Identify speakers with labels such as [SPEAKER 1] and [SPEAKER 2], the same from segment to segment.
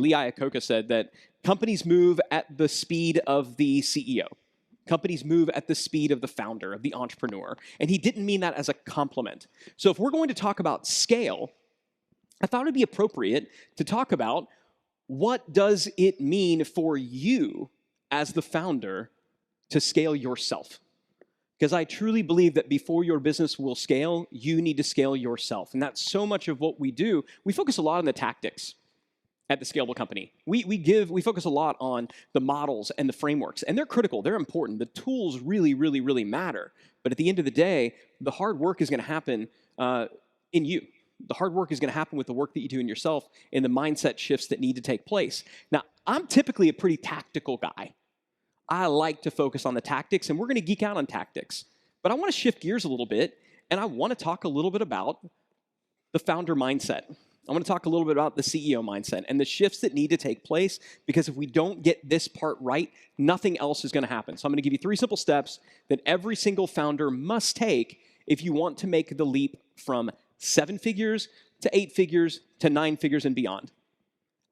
[SPEAKER 1] Lee Iacocca said that companies move at the speed of the CEO. Companies move at the speed of the founder, of the entrepreneur. And he didn't mean that as a compliment. So if we're going to talk about scale, I thought it'd be appropriate to talk about what does it mean for you as the founder to scale yourself. Because I truly believe that before your business will scale, you need to scale yourself. And that's so much of what we do. We focus a lot on the tactics at the Scalable Company. We focus a lot on the models and the frameworks, and they're critical, they're important. The tools really, really, really matter. But at the end of the day, the hard work is gonna happen in you. The hard work is gonna happen with the work that you do in yourself and the mindset shifts that need to take place. Now, I'm typically a pretty tactical guy. I like to focus on the tactics, and we're gonna geek out on tactics. But I wanna shift gears a little bit, and I wanna talk a little bit about the founder mindset. I want to talk a little bit about the CEO mindset and the shifts that need to take place, because if we don't get this part right, nothing else is going to happen. So I'm going to give you 3 simple steps that every single founder must take if you want to make the leap from 7 figures to 8 figures to 9 figures and beyond.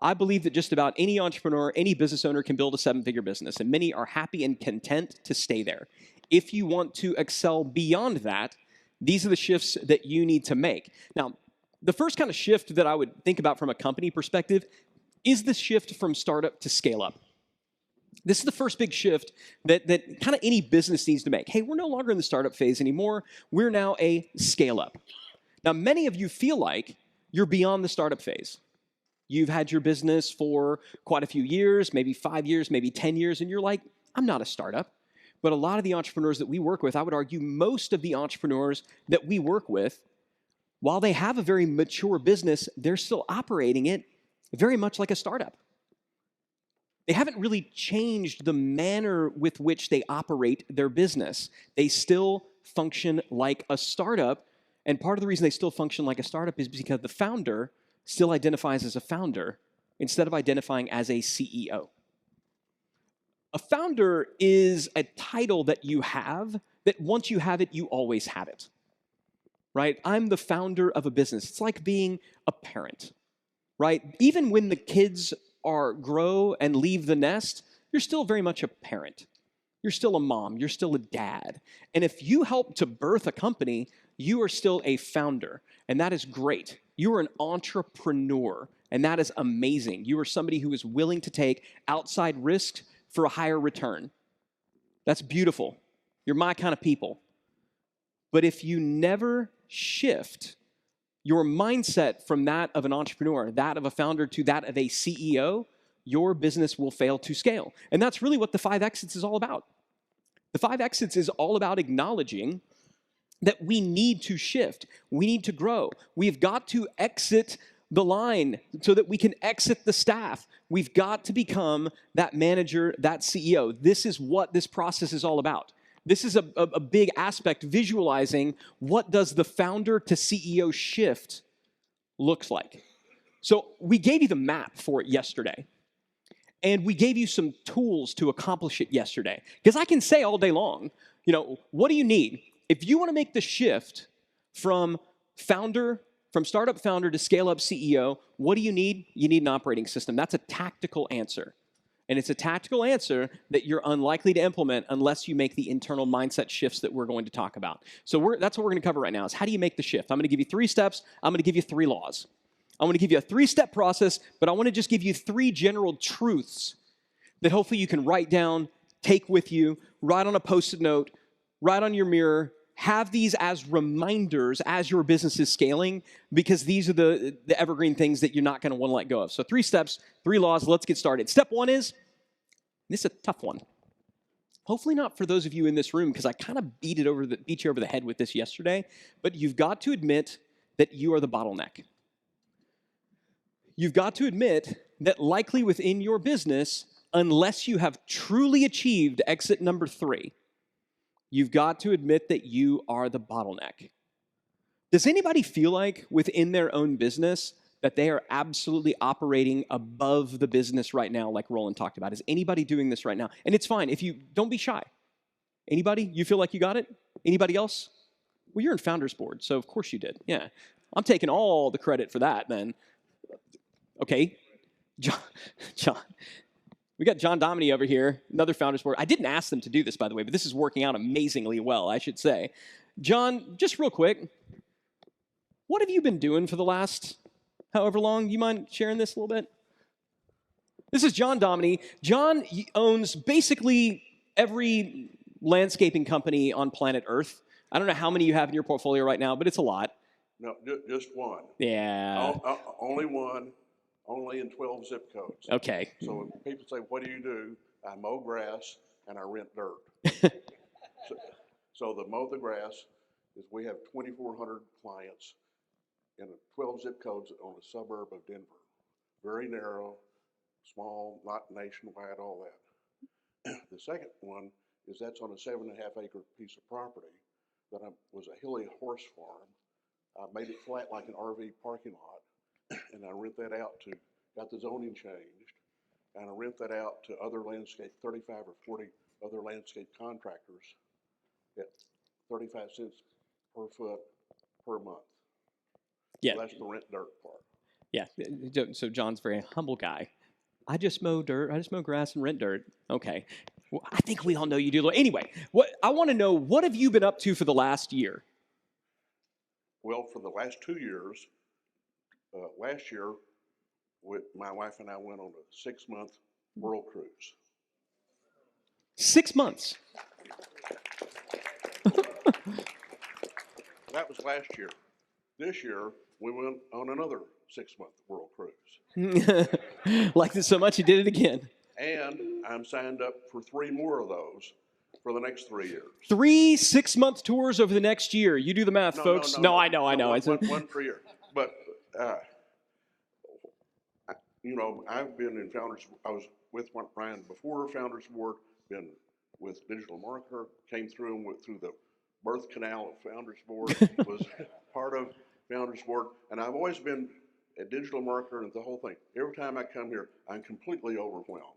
[SPEAKER 1] I believe that just about any entrepreneur, any business owner can build a 7-figure business, and many are happy and content to stay there. If you want to excel beyond that, these are the shifts that you need to make. Now, the first kind of shift that I would think about from a company perspective is the shift from startup to scale up. This is the first big shift that kind of any business needs to make. Hey, we're no longer in the startup phase anymore. We're now a scale up. Now, many of you feel like you're beyond the startup phase. You've had your business for quite a few years, maybe 5 years, maybe 10 years, and you're like, I'm not a startup. But a lot of the entrepreneurs that we work with, I would argue most of the entrepreneurs that we work with, while they have a very mature business, they're still operating it very much like a startup. They haven't really changed the manner with which they operate their business. They still function like a startup, and part of the reason they still function like a startup is because the founder still identifies as a founder instead of identifying as a CEO. A founder is a title that you have that once you have it, you always have it. Right? I'm the founder of a business. It's like being a parent, right? Even when the kids grow and leave the nest, you're still very much a parent. You're still a mom. You're still a dad. And if you help to birth a company, you are still a founder, and that is great. You are an entrepreneur, and that is amazing. You are somebody who is willing to take outside risks for a higher return. That's beautiful. You're my kind of people. But if you never shift your mindset from that of an entrepreneur, that of a founder, to that of a CEO, your business will fail to scale. And that's really what the 5 exits is all about. The 5 exits is all about acknowledging that we need to shift. We need to grow. We've got to exit the line so that we can exit the staff. We've got to become that manager, that CEO. This is what this process is all about. This is a big aspect, visualizing what does the founder to CEO shift looks like. So we gave you the map for it yesterday. And we gave you some tools to accomplish it yesterday. Because I can say all day long, what do you need? If you want to make the shift from startup founder to scale up CEO, what do you need? You need an operating system. That's a tactical answer. And it's a tactical answer that you're unlikely to implement unless you make the internal mindset shifts that we're going to talk about. So that's what we're going to cover right now, is how do you make the shift? I'm going to give you 3 steps. I'm going to give you 3 laws. I'm going to give you a 3-step process, but I want to just give you 3 general truths that hopefully you can write down, take with you, write on a Post-it note, write on your mirror, have these as reminders as your business is scaling, because these are the evergreen things that you're not going to want to let go of. So 3 steps, 3 laws. Let's get started. Step 1 is, this is a tough one. Hopefully not for those of you in this room, because I kind of beat you over the head with this yesterday, but you've got to admit that you are the bottleneck. You've got to admit that likely within your business, unless you have truly achieved exit number 3, you've got to admit that you are the bottleneck. Does anybody feel like within their own business that they are absolutely operating above the business right now, like Roland talked about? Is anybody doing this right now? And it's fine. Don't be shy. Anybody? You feel like you got it? Anybody else? Well, you're in Founders Board, so of course you did. Yeah. I'm taking all the credit for that then. Okay. John, John, we got John Dominy over here, another Founders Board. I didn't ask them to do this, by the way, but this is working out amazingly well, I should say. John, just real quick, what have you been doing for the last however long? You mind sharing this a little bit? This is John Dominy. John owns basically every landscaping company on planet Earth. I don't know how many you have in your portfolio right now, but it's a lot.
[SPEAKER 2] No, just one.
[SPEAKER 1] Yeah.
[SPEAKER 2] Only one, only in 12 zip codes.
[SPEAKER 1] Okay.
[SPEAKER 2] So when people say, what do? I mow grass and I rent dirt. so the mow the grass is we have 2,400 clients in 12 zip codes on a suburb of Denver. Very narrow, small, not nationwide, all that. The second one is that's on a 7.5 acre piece of property that was a hilly horse farm. I made it flat like an RV parking lot, and I rent that out to, got the zoning changed, and I rent that out to other landscape, 35 or 40 other landscape contractors at 35 cents per foot per month.
[SPEAKER 1] Yeah.
[SPEAKER 2] So that's the rent dirt part.
[SPEAKER 1] Yeah. So John's a very humble guy. I just mow dirt. I just mow grass and rent dirt. Okay. Well, I think we all know you do. Anyway, I want to know, what have you been up to for the last year?
[SPEAKER 2] Well, for the last 2 years, last year, my wife and I went on a 6-month world cruise.
[SPEAKER 1] 6 months.
[SPEAKER 2] That was last year. This year, we went on another 6-month world cruise.
[SPEAKER 1] Liked it so much, you did it again.
[SPEAKER 2] And I'm signed up for 3 more of those for the next 3 years.
[SPEAKER 1] 3 6-month tours over the next year. You do the math, folks. No, I know.
[SPEAKER 2] One per year. But, you know, I've been in Founders, I was with Ryan before Founders Board, been with Digital Marketer, came through and went through the birth canal of Founders Board, was part of Founders Board, and I've always been a digital marketer and the whole thing. Every time I come here, I'm completely overwhelmed.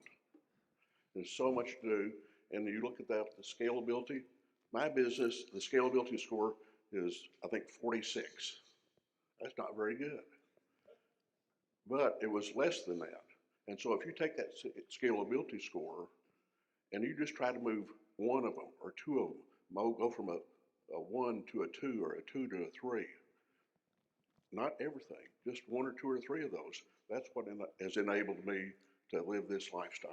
[SPEAKER 2] There's so much to do, and you look at that, the scalability. My business, the scalability score is, I think, 46. That's not very good. But it was less than that. And so if you take that scalability score and you just try to move one of them or two of them, go from a 1 to a 2 or a 2 to a 3, not everything, just 1 or 2 or 3 of those, that's what has enabled me to live this lifestyle.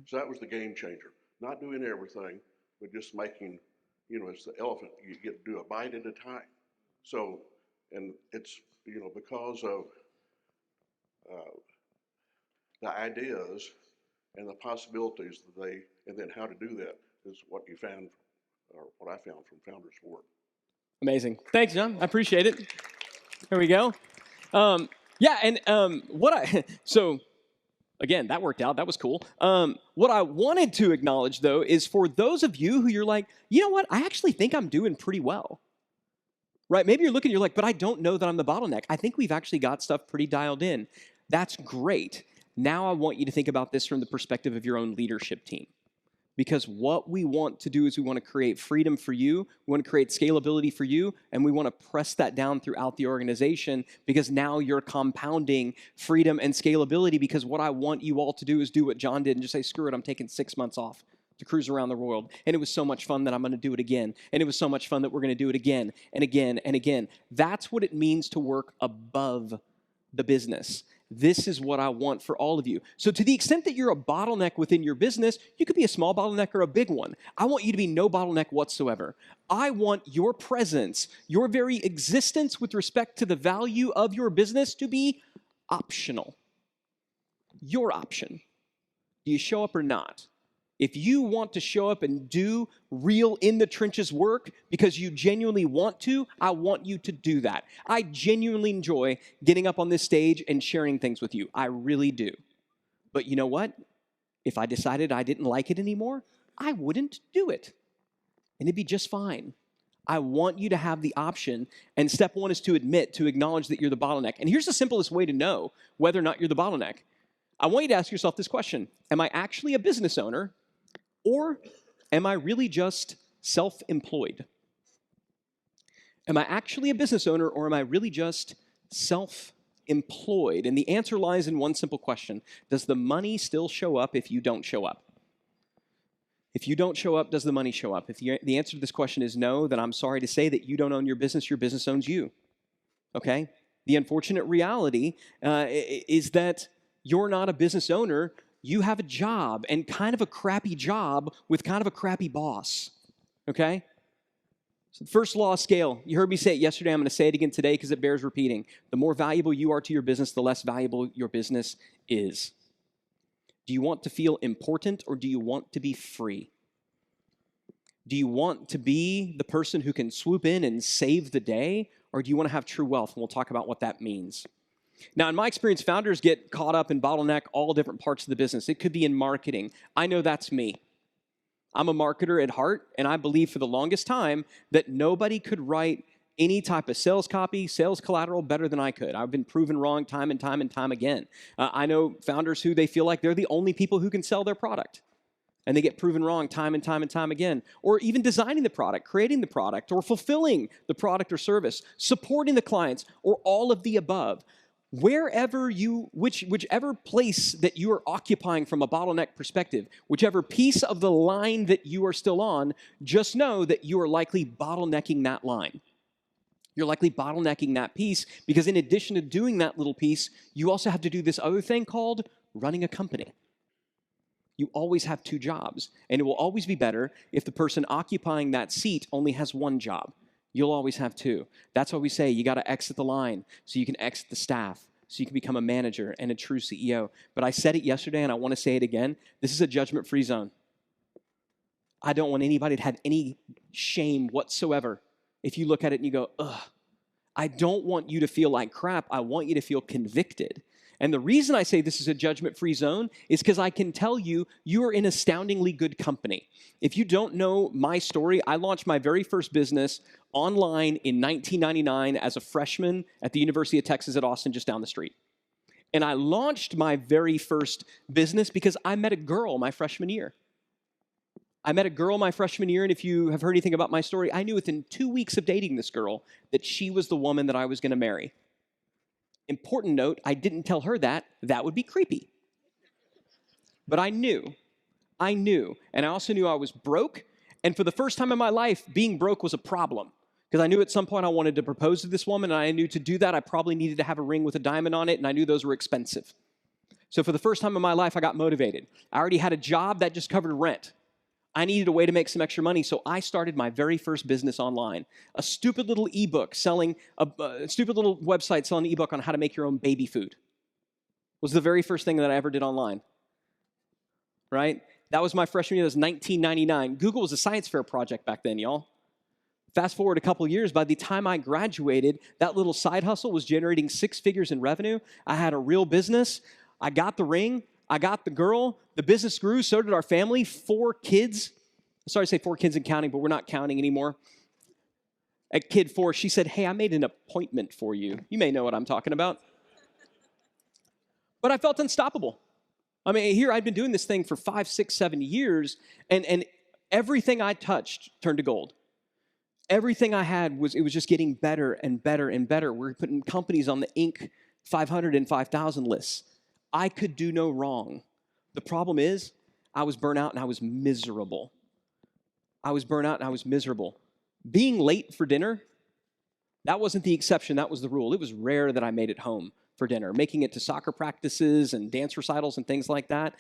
[SPEAKER 2] So that was the game changer. Not doing everything, but just making, you know, it's the elephant, you get to do a bite at a time. So, and it's, you know, because of the ideas and the possibilities that and then how to do that is what you found, or what I found from Founders Board. Amazing.
[SPEAKER 1] Thanks, John. I appreciate it. There we go. Yeah, and so again, that worked out. That was cool. What I wanted to acknowledge, though, is for those of you who you're like, you know what, I actually think I'm doing pretty well. Right? Maybe you're looking, you're like, but I don't know that I'm the bottleneck. I think we've actually got stuff pretty dialed in. That's great. Now I want you to think about this from the perspective of your own leadership team. Because what we want to do is we want to create freedom for you, we want to create scalability for you, and we want to press that down throughout the organization, because now you're compounding freedom and scalability. Because what I want you all to do is do what John did and just say, screw it, I'm taking 6 months off to cruise around the world. And it was so much fun that I'm going to do it again. And it was so much fun that we're going to do it again and again and again. That's what it means to work above the business. This is what I want for all of you. So to the extent that you're a bottleneck within your business, you could be a small bottleneck or a big one. I want you to be no bottleneck whatsoever. I want your presence, your very existence with respect to the value of your business to be optional. Your option. Do you show up or not? If you want to show up and do real in the trenches work because you genuinely want to, I want you to do that. I genuinely enjoy getting up on this stage and sharing things with you. I really do. But you know what? If I decided I didn't like it anymore, I wouldn't do it. And it'd be just fine. I want you to have the option, and step one is to acknowledge that you're the bottleneck. And here's the simplest way to know whether or not you're the bottleneck. I want you to ask yourself this question: am I actually a business owner, or am I really just self-employed? Am I actually a business owner, or am I really just self-employed? employed? And the answer lies in one simple question. Does the money still show up if you don't show up? If you don't show up, does the money show up? If the answer to this question is no, then I'm sorry to say that you don't own your business owns you, okay? The unfortunate reality is that you're not a business owner. You have a job, and kind of a crappy job with kind of a crappy boss, okay? So the first law of scale, you heard me say it yesterday, I'm going to say it again today because it bears repeating. The more valuable you are to your business, the less valuable your business is. Do you want to feel important, or do you want to be free? Do you want to be the person who can swoop in and save the day, or do you want to have true wealth? And we'll talk about what that means. Now, in my experience, founders get caught up and bottleneck all different parts of the business. It could be in marketing. I know that's me. I'm a marketer at heart, and I believe for the longest time that nobody could write any type of sales copy, sales collateral better than I could. I've been proven wrong time and time and time again. I know founders who they feel like they're the only people who can sell their product, and they get proven wrong time and time and time again. Or even designing the product, creating the product, or fulfilling the product or service, supporting the clients, or all of the above. Whichever place that you are occupying from a bottleneck perspective, whichever piece of the line that you are still on, just know that you are likely bottlenecking that line. You're likely bottlenecking that piece because in addition to doing that little piece, you also have to do this other thing called running a company. You always have two jobs, and it will always be better if the person occupying that seat only has one job. You'll always have two. That's why we say you got to exit the line so you can exit the staff, so you can become a manager and a true CEO. But I said it yesterday, and I want to say it again. This is a judgment-free zone. I don't want anybody to have any shame whatsoever if you look at it and you go, ugh. I don't want you to feel like crap. I want you to feel convicted. And the reason I say this is a judgment-free zone is because I can tell you, you are in astoundingly good company. If you don't know my story, I launched my very first business online in 1999 as a freshman at the University of Texas at Austin, just down the street. And I launched my very first business because I met a girl my freshman year. And if you have heard anything about my story, I knew within 2 weeks of dating this girl that she was the woman that I was going to marry. Important note, I didn't tell her that. That would be creepy. But I knew. And I also knew I was broke. And for the first time in my life, being broke was a problem. Because I knew at some point I wanted to propose to this woman, and I knew to do that I probably needed to have a ring with a diamond on it, and I knew those were expensive. So for the first time in my life, I got motivated. I already had a job that just covered rent. I needed a way to make some extra money, so I started my very first business online. A stupid little ebook selling, a stupid little website selling an ebook on how to make your own baby food. Was the very first thing that I ever did online, right? That was my freshman year, that was 1999. Google was a science fair project back then, y'all. Fast forward a couple years, by the time I graduated, that little side hustle was generating 6 figures in revenue. I had a real business. I got the ring. I got the girl. The business grew. So did our family. 4 kids. Sorry to say 4 kids and counting, but we're not counting anymore. At kid 4, she said, hey, I made an appointment for you. You may know what I'm talking about. But I felt unstoppable. I mean, here I'd been doing this thing for 5, 6, 7 years, and everything I touched turned to gold. Everything I had it was just getting better and better and better. We're putting companies on the Inc. 500 and 5,000 lists. I could do no wrong. The problem is, I was burnt out and I was miserable. Being late for dinner, that wasn't the exception, that was the rule. It was rare that I made it home for dinner. Making it to soccer practices and dance recitals and things like that,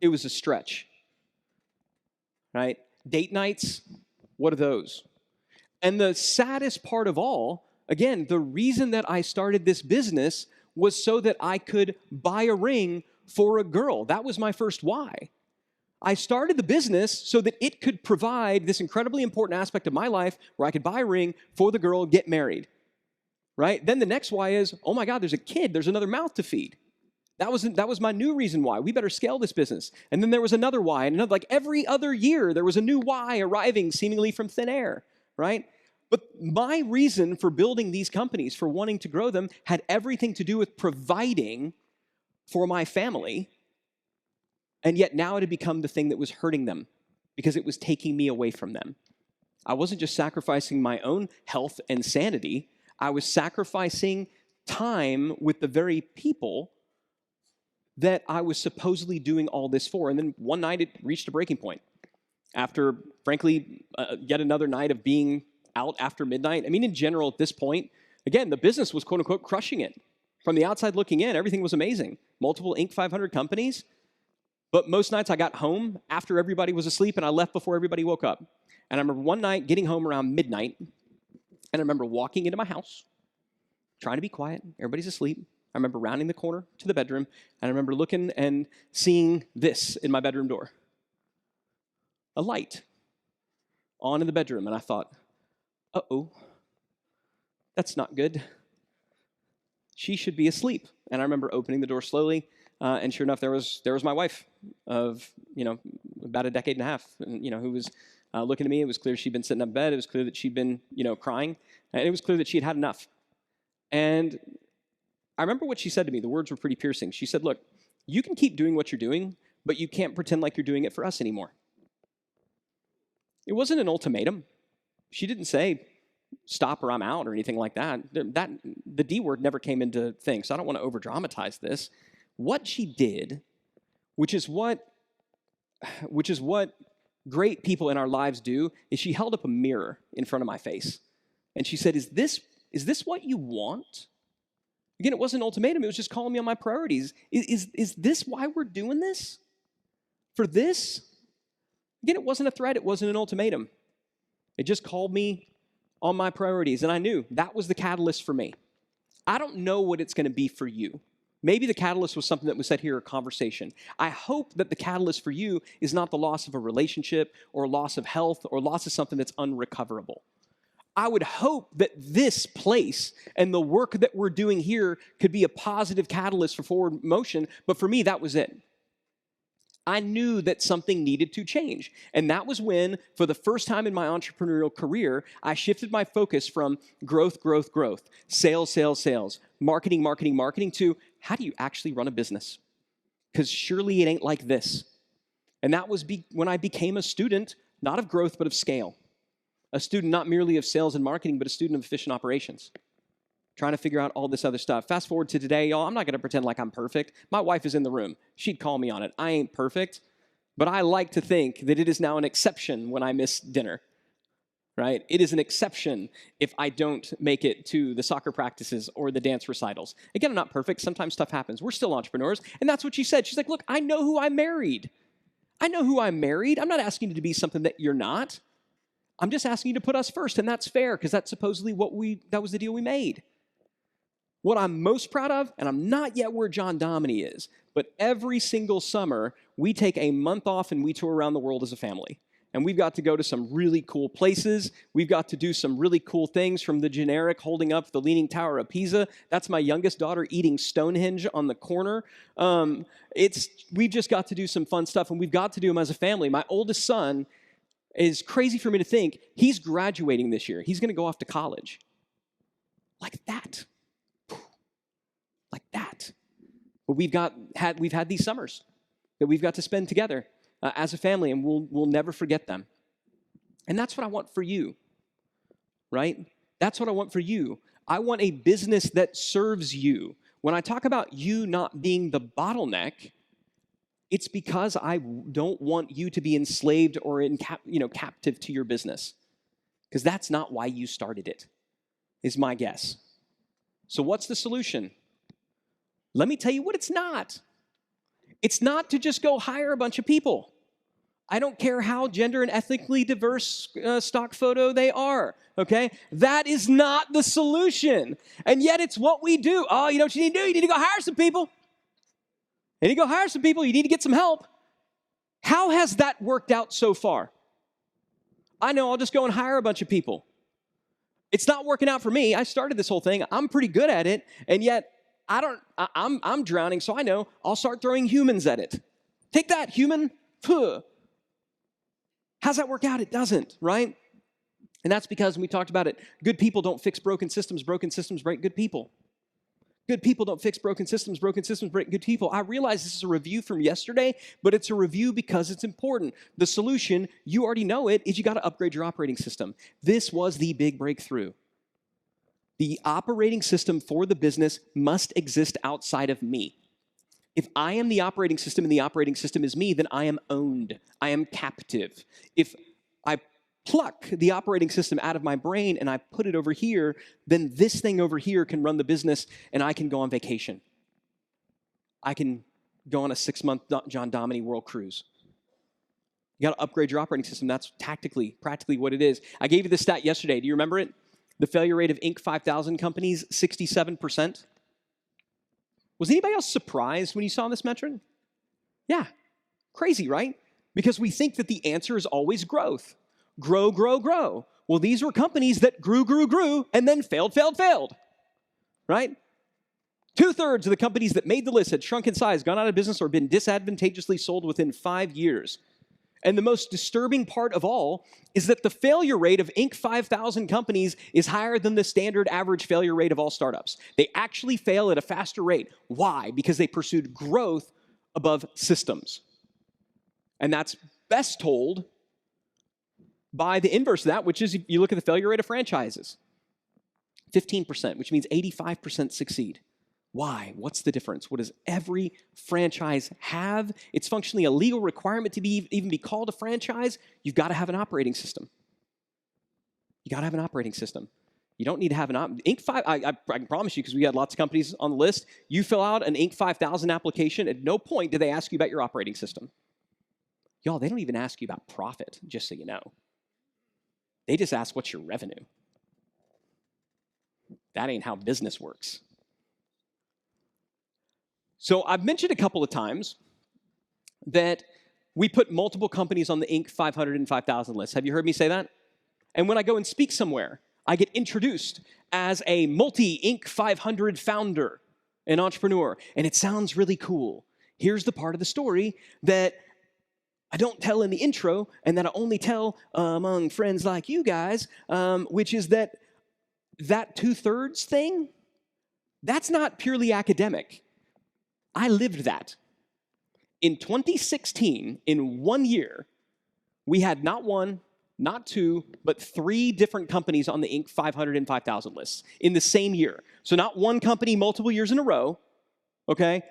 [SPEAKER 1] it was a stretch, right? Date nights, what are those? And the saddest part of all, again, the reason that I started this business was so that I could buy a ring for a girl. That was my first why. I started the business so that it could provide this incredibly important aspect of my life where I could buy a ring for the girl, get married, right? Then the next why is, oh my God, there's a kid, there's another mouth to feed. That was my new reason why. We better scale this business. And then there was another why, and another, like every other year, there was a new why arriving seemingly from thin air, right? But my reason for building these companies, for wanting to grow them, had everything to do with providing for my family, and yet now it had become the thing that was hurting them because it was taking me away from them. I wasn't just sacrificing my own health and sanity, I was sacrificing time with the very people that I was supposedly doing all this for. And then one night it reached a breaking point. After, frankly, yet another night of being out after midnight. I mean, in general, at this point, again, the business was quote unquote crushing it. From the outside looking in, everything was amazing. Multiple Inc. 500 companies. But most nights I got home after everybody was asleep and I left before everybody woke up. And I remember one night getting home around midnight, and I remember walking into my house, trying to be quiet. Everybody's asleep. I remember rounding the corner to the bedroom, and I remember looking and seeing this in my bedroom door. A light on in the bedroom, and I thought, uh-oh, that's not good. She should be asleep. And I remember opening the door slowly, and sure enough, there was my wife of, about a decade and a half, who was looking at me. It was clear she'd been sitting up in bed. It was clear that she'd been, crying, and it was clear that she had had enough. And I remember what she said to me. The words were pretty piercing. She said, look, you can keep doing what you're doing, but you can't pretend like you're doing it for us anymore. It wasn't an ultimatum. She didn't say, stop or I'm out or anything like that. The D word never came into thing, so I don't want to over-dramatize this. What she did, which is what great people in our lives do, is she held up a mirror in front of my face. And she said, is this what you want? Again, it wasn't an ultimatum. It was just calling me on my priorities. Is this why we're doing this? For this? Again, it wasn't a threat. It wasn't an ultimatum. It just called me on my priorities. And I knew that was the catalyst for me. I don't know what it's going to be for you. Maybe the catalyst was something that was said here, a conversation. I hope that the catalyst for you is not the loss of a relationship or loss of health or loss of something that's unrecoverable. I would hope that this place and the work that we're doing here could be a positive catalyst for forward motion, but for me, that was it. I knew that something needed to change. And that was when, for the first time in my entrepreneurial career, I shifted my focus from growth, sales, marketing, to how do you actually run a business? Because surely it ain't like this. And that was when I became a student, not of growth, but of scale. A student not merely of sales and marketing, but a student of efficient operations. Trying to figure out all this other stuff. Fast forward to today, y'all, I'm not going to pretend like I'm perfect. My wife is in the room. She'd call me on it. I ain't perfect, but I like to think that it is now an exception when I miss dinner, right? It is an exception if I don't make it to the soccer practices or the dance recitals. Again, I'm not perfect. Sometimes stuff happens. We're still entrepreneurs, and that's what she said. She's like, look, I know who I married. I'm not asking you to be something that you're not. I'm just asking you to put us first, and that's fair, because that's supposedly that was the deal we made. What I'm most proud of, and I'm not yet where John Dominy is, but every single summer, we take a month off and we tour around the world as a family. And we've got to go to some really cool places. We've got to do some really cool things, from the generic holding up the Leaning Tower of Pisa. That's my youngest daughter eating Stonehenge on the corner. We've just got to do some fun stuff, and we've got to do them as a family. My oldest son is crazy for me to think he's graduating this year. He's going to go off to college. Like that. Like that. But we've had these summers that we've got to spend together as a family, and we'll never forget them. And that's what I want for you, right? That's what I want for you. I want a business that serves you. When I talk about you not being the bottleneck, it's because I don't want you to be enslaved or captive to your business, because that's not why you started it, is my guess. So what's the solution? Let me tell you what it's not. It's not to just go hire a bunch of people. I don't care how gender and ethnically diverse stock photo they are, okay? That is not the solution. And yet it's what we do. Oh, you know what you need to do? You need to go hire some people. You need to go hire some people. You need to get some help. How has that worked out so far? I know, I'll just go and hire a bunch of people. It's not working out for me. I started this whole thing. I'm pretty good at it, and yet I'm drowning, so I know I'll start throwing humans at it. Take that, human. Puh. How's that work out? It doesn't, right? And that's because, and we talked about it, good people don't fix broken systems break good people. Good people don't fix broken systems break good people. I realize this is a review from yesterday, but it's a review because it's important. The solution, you already know it, is you got to upgrade your operating system. This was the big breakthrough. The operating system for the business must exist outside of me. If I am the operating system and the operating system is me, then I am owned. I am captive. If I pluck the operating system out of my brain and I put it over here, then this thing over here can run the business and I can go on vacation. I can go on a 6-month John Dominy world cruise. You got to upgrade your operating system. That's practically what it is. I gave you this stat yesterday. Do you remember it? The failure rate of Inc. 5000 companies, 67%. Was anybody else surprised when you saw this metric? Yeah, crazy, right? Because we think that the answer is always growth. Grow, grow, grow. Well, these were companies that grew, and then failed, right? 2/3 of the companies that made the list had shrunk in size, gone out of business, or been disadvantageously sold within 5 years. And the most disturbing part of all is that the failure rate of Inc. 5000 companies is higher than the standard average failure rate of all startups. They actually fail at a faster rate. Why? Because they pursued growth above systems. And that's best told by the inverse of that, which is if you look at the failure rate of franchises. 15%, which means 85% succeed. Why? What's the difference? What does every franchise have? It's functionally a legal requirement to even be called a franchise. You've got to have an operating system. You got to have an operating system. You don't need to have an Inc. 5. I can promise you, because we had lots of companies on the list. You fill out an Inc. 5000 application. At no point do they ask you about your operating system. Y'all, they don't even ask you about profit, just so you know. They just ask, what's your revenue? That ain't how business works. So I've mentioned a couple of times that we put multiple companies on the Inc. 500 and 5000 list. Have you heard me say that? And when I go and speak somewhere, I get introduced as a multi-Inc. 500 founder, an entrepreneur, and it sounds really cool. Here's the part of the story that I don't tell in the intro, and that I only tell among friends like you guys, which is that 2/3 thing, that's not purely academic. I lived that. In 2016, in 1 year, we had not 1, not 2, but 3 different companies on the Inc. 500 and 5000 lists in the same year. So not one company multiple years in a row, okay?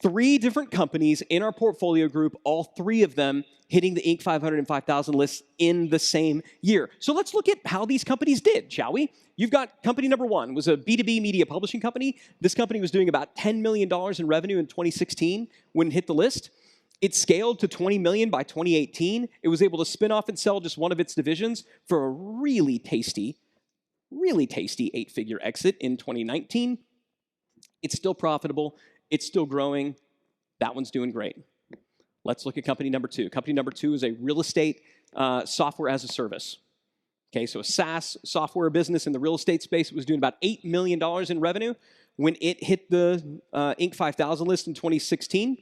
[SPEAKER 1] 3 different companies in our portfolio group, all 3 of them hitting the Inc. 500 and 5000 lists in the same year. So let's look at how these companies did, shall we? You've got company number 1, was a B2B media publishing company. This company was doing about $10 million in revenue in 2016 when it hit the list. It scaled to $20 million by 2018. It was able to spin off and sell just one of its divisions for a really tasty 8-figure exit in 2019. It's still profitable. It's still growing. That one's doing great. Let's look at company number 2. Company number 2 is a real estate software as a service. Okay, so a SaaS software business in the real estate space. It was doing about $8 million in revenue when it hit the Inc. 5000 list in 2016.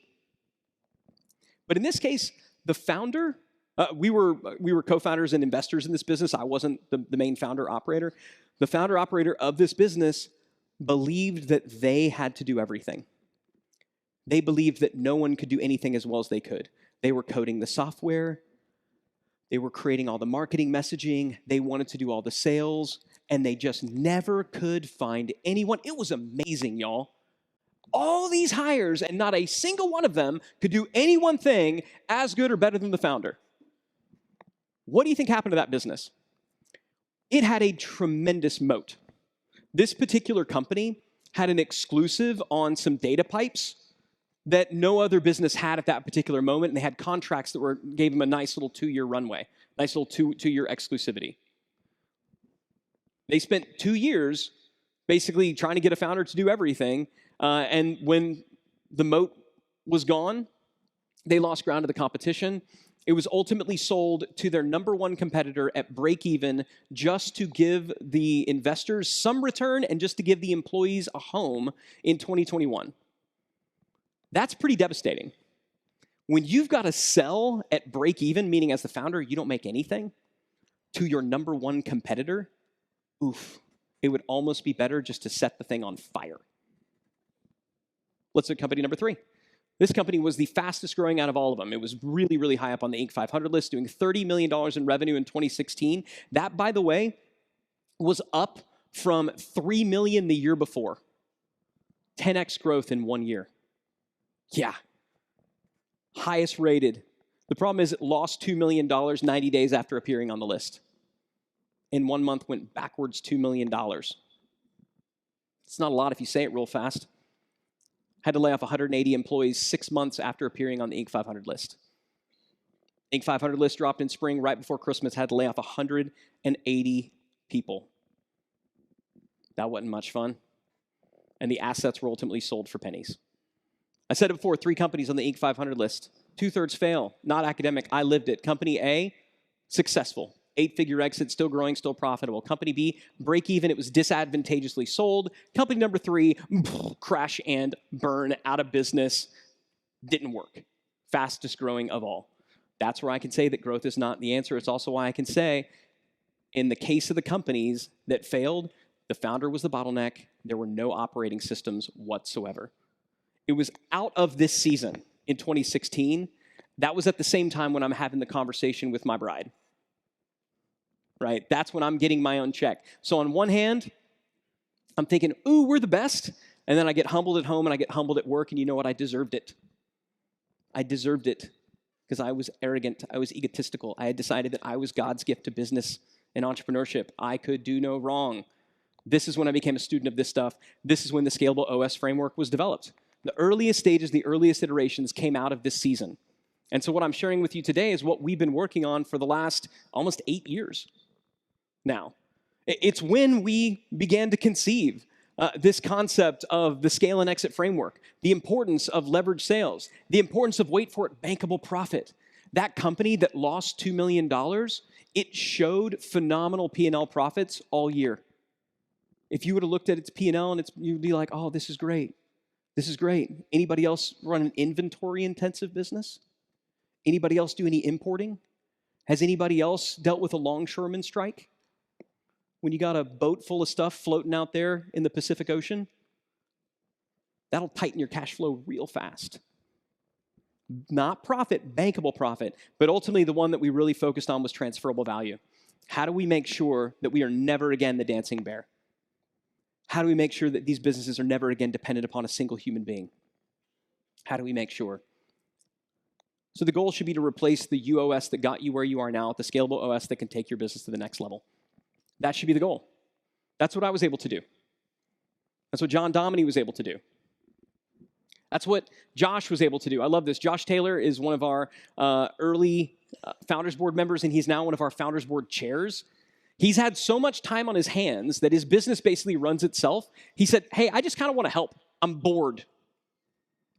[SPEAKER 1] But in this case, the founder, we were co-founders and investors in this business. I wasn't the main founder operator. The founder operator of this business believed that they had to do everything. They believed that no one could do anything as well as they could. They were coding the software. They were creating all the marketing messaging. They wanted to do all the sales, and they just never could find anyone. It was amazing, y'all. All these hires, and not a single one of them could do any one thing as good or better than the founder. What do you think happened to that business? It had a tremendous moat. This particular company had an exclusive on some data pipes that no other business had at that particular moment, and they had contracts that gave them a nice little 2-year runway, nice little two-year exclusivity. They spent 2 years basically trying to get a founder to do everything, and when the moat was gone, they lost ground to the competition. It was ultimately sold to their number 1 competitor at break even, just to give the investors some return and just to give the employees a home in 2021. That's pretty devastating. When you've got to sell at break even, meaning as the founder, you don't make anything, to your number 1 competitor, oof, it would almost be better just to set the thing on fire. Let's look at company number 3. This company was the fastest growing out of all of them. It was really, really high up on the Inc. 500 list, doing $30 million in revenue in 2016. That, by the way, was up from 3 million the year before. 10x growth in 1 year. Yeah. Highest rated. The problem is it lost $2 million 90 days after appearing on the list. In 1 month went backwards $2 million. It's not a lot if you say it real fast. Had to lay off 180 employees 6 months after appearing on the Inc. 500 list. Inc. 500 list dropped in spring right before Christmas, had to lay off 180 people. That wasn't much fun. And the assets were ultimately sold for pennies. I said it before, 3 companies on the Inc. 500 list. 2/3 fail, not academic. I lived it. Company A, successful. 8-figure exit, still growing, still profitable. Company B, break even, it was disadvantageously sold. Company number 3, crash and burn, out of business, didn't work. Fastest growing of all. That's where I can say that growth is not the answer. It's also why I can say, in the case of the companies that failed, the founder was the bottleneck. There were no operating systems whatsoever. It was out of this season in 2016. That was at the same time when I'm having the conversation with my bride. Right? That's when I'm getting my own check. So on one hand, I'm thinking, ooh, we're the best. And then I get humbled at home and I get humbled at work. And you know what? I deserved it. I deserved it because I was arrogant. I was egotistical. I had decided that I was God's gift to business and entrepreneurship. I could do no wrong. This is when I became a student of this stuff. This is when the Scalable OS framework was developed. The earliest stages, the earliest iterations came out of this season. And so what I'm sharing with you today is what we've been working on for the last almost 8 years. Now, it's when we began to conceive this concept of the scale and exit framework, the importance of leverage sales, the importance of, wait for it, bankable profit. That company that lost $2 million, it showed phenomenal P&L profits all year. If you would have looked at its P&L and you'd be like, oh, this is great. This is great. Anybody else run an inventory-intensive business? Anybody else do any importing? Has anybody else dealt with a longshoreman strike? When you got a boat full of stuff floating out there in the Pacific Ocean, that'll tighten your cash flow real fast. Not profit, bankable profit, but ultimately the one that we really focused on was transferable value. How do we make sure that we are never again the dancing bear? How do we make sure that these businesses are never again dependent upon a single human being? How do we make sure? So the goal should be to replace the UOS that got you where you are now with the scalable OS that can take your business to the next level. That should be the goal. That's what I was able to do. That's what John Dominy was able to do. That's what Josh was able to do. I love this. Josh Taylor is one of our early Founders Board members, and he's now one of our Founders Board chairs. He's had so much time on his hands that his business basically runs itself. He said, hey, I just kind of want to help. I'm bored.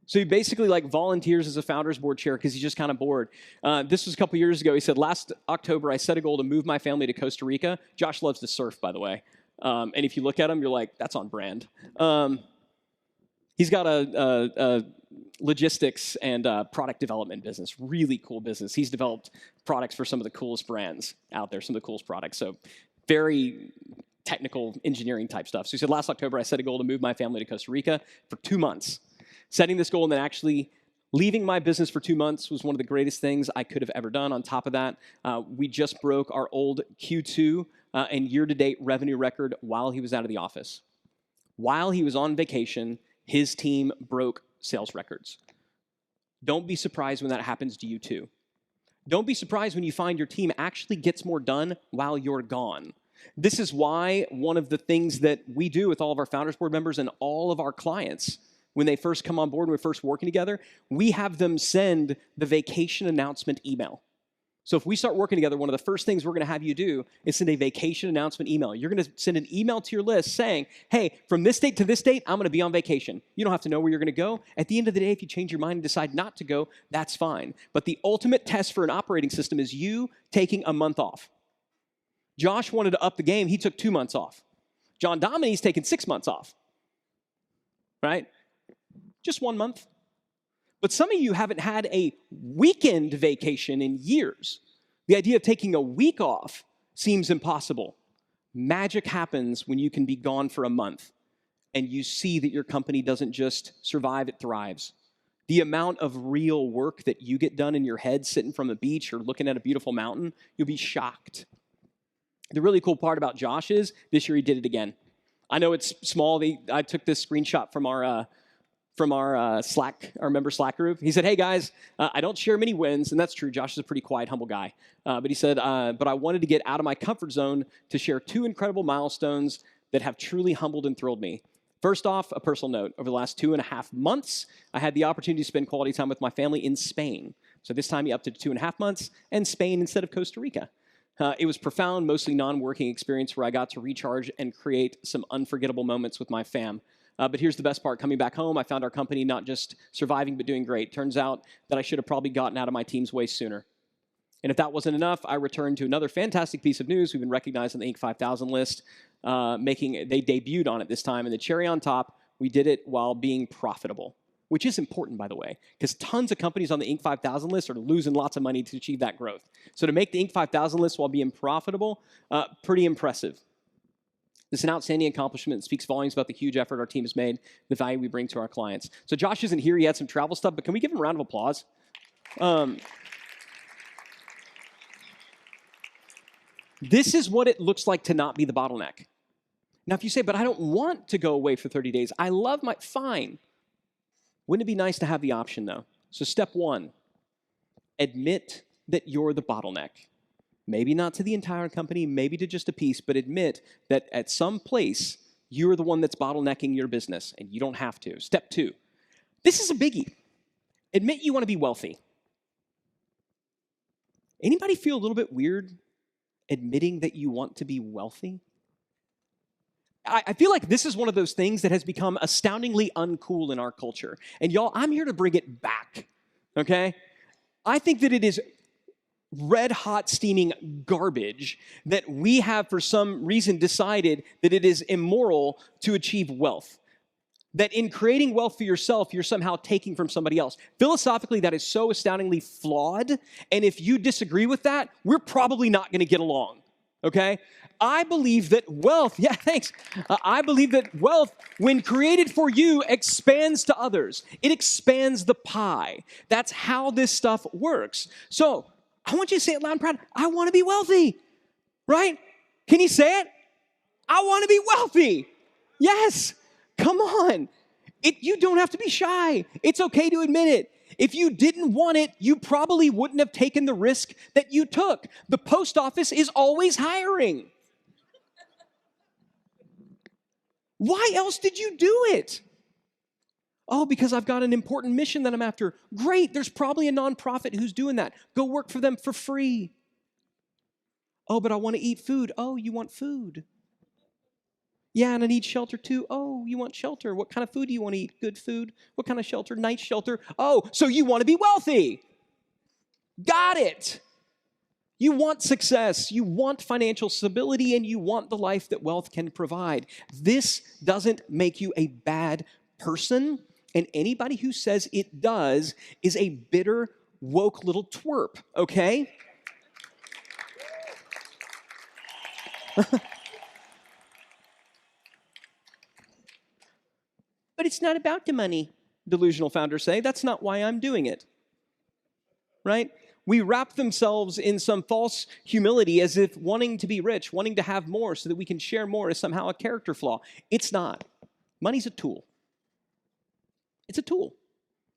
[SPEAKER 1] So he basically volunteers as a Founders Board chair because he's just kind of bored. This was a couple years ago. He said, last October, I set a goal to move my family to Costa Rica. Josh loves to surf, by the way. And if you look at him, you're like, that's on brand. He's got a logistics and product development business, really cool business. He's developed products for some of the coolest brands out there, some of the coolest products. So very technical engineering type stuff. So he said, last October, I set a goal to move my family to Costa Rica for 2 months. Setting this goal and then actually leaving my business for 2 months was one of the greatest things I could have ever done. On top of that, we just broke our old Q2 and year-to-date revenue record while he was out of the office. While he was on vacation, his team broke sales records. Don't be surprised when that happens to you too. Don't be surprised when you find your team actually gets more done while you're gone. This is why one of the things that we do with all of our Founders Board members and all of our clients, when they first come on board and we're first working together, we have them send the vacation announcement email. So if we start working together, one of the first things we're going to have you do is send a vacation announcement email. You're going to send an email to your list saying, hey, from this date to this date, I'm going to be on vacation. You don't have to know where you're going to go. At the end of the day, if you change your mind and decide not to go, that's fine. But the ultimate test for an operating system is you taking a month off. Josh wanted to up the game. He took 2 months off. John Dominy's taken 6 months off. Right? Just 1 month. But some of you haven't had a weekend vacation in years. The idea of taking a week off seems impossible. Magic happens when you can be gone for a month and you see that your company doesn't just survive, it thrives. The amount of real work that you get done in your head sitting from a beach or looking at a beautiful mountain, you'll be shocked. The really cool part about Josh is this year he did it again. I know it's small. I took this screenshot from our Slack, our member Slack group. He said, "Hey guys, I don't share many wins," and that's true. Josh is a pretty quiet, humble guy. But he said, "But I wanted to get out of my comfort zone to share 2 incredible milestones that have truly humbled and thrilled me. First off, a personal note. Over the last 2.5 months, I had the opportunity to spend quality time with my family in Spain. So this time he upped it to 2.5 months, and Spain instead of Costa Rica. It was profound, mostly non-working experience where I got to recharge and create some unforgettable moments with my fam. But here's the best part. Coming back home, I found our company not just surviving, but doing great. Turns out that I should have probably gotten out of my team's way sooner. And if that wasn't enough, I returned to another fantastic piece of news. We've been recognized on the Inc. 5000 list. They debuted on it this time. And the cherry on top, we did it while being profitable, which is important, by the way, because tons of companies on the Inc. 5000 list are losing lots of money to achieve that growth. So to make the Inc. 5000 list while being profitable, pretty impressive. This is an outstanding accomplishment and speaks volumes about the huge effort our team has made, the value we bring to our clients. So Josh isn't here. He had some travel stuff, but can we give him a round of applause? This is what it looks like to not be the bottleneck. Now, if you say, but I don't want to go away for 30 days. I love my, fine. Wouldn't it be nice to have the option, though? So step 1, admit that you're the bottleneck. Maybe not to the entire company, maybe to just a piece, but admit that at some place, you're the one that's bottlenecking your business, and you don't have to. Step 2, this is a biggie. Admit you want to be wealthy. Anybody feel a little bit weird admitting that you want to be wealthy? I feel like this is one of those things that has become astoundingly uncool in our culture. And y'all, I'm here to bring it back, okay? I think that it is red-hot steaming garbage that we have for some reason decided that it is immoral to achieve wealth. That in creating wealth for yourself, you're somehow taking from somebody else. Philosophically, that is so astoundingly flawed, and if you disagree with that, we're probably not gonna get along, okay? I believe that wealth, yeah, thanks. I believe that wealth, when created for you, expands to others. It expands the pie. That's how this stuff works. So, I want you to say it loud and proud. I want to be wealthy, right? Can you say it? I want to be wealthy. Yes, come on. You don't have to be shy. It's okay to admit it. If you didn't want it, you probably wouldn't have taken the risk that you took. The post office is always hiring. Why else did you do it? Oh, because I've got an important mission that I'm after. Great, there's probably a nonprofit who's doing that. Go work for them for free. Oh, but I want to eat food. Oh, you want food. Yeah, and I need shelter too. Oh, you want shelter. What kind of food do you want to eat? Good food. What kind of shelter? Nice shelter. Oh, so you want to be wealthy. Got it. You want success, you want financial stability, and you want the life that wealth can provide. This doesn't make you a bad person, and anybody who says it does is a bitter, woke little twerp, okay? But it's not about the money, delusional founders say. That's not why I'm doing it, right? We wrap themselves in some false humility as if wanting to be rich, wanting to have more so that we can share more is somehow a character flaw. It's not. Money's a tool. It's a tool.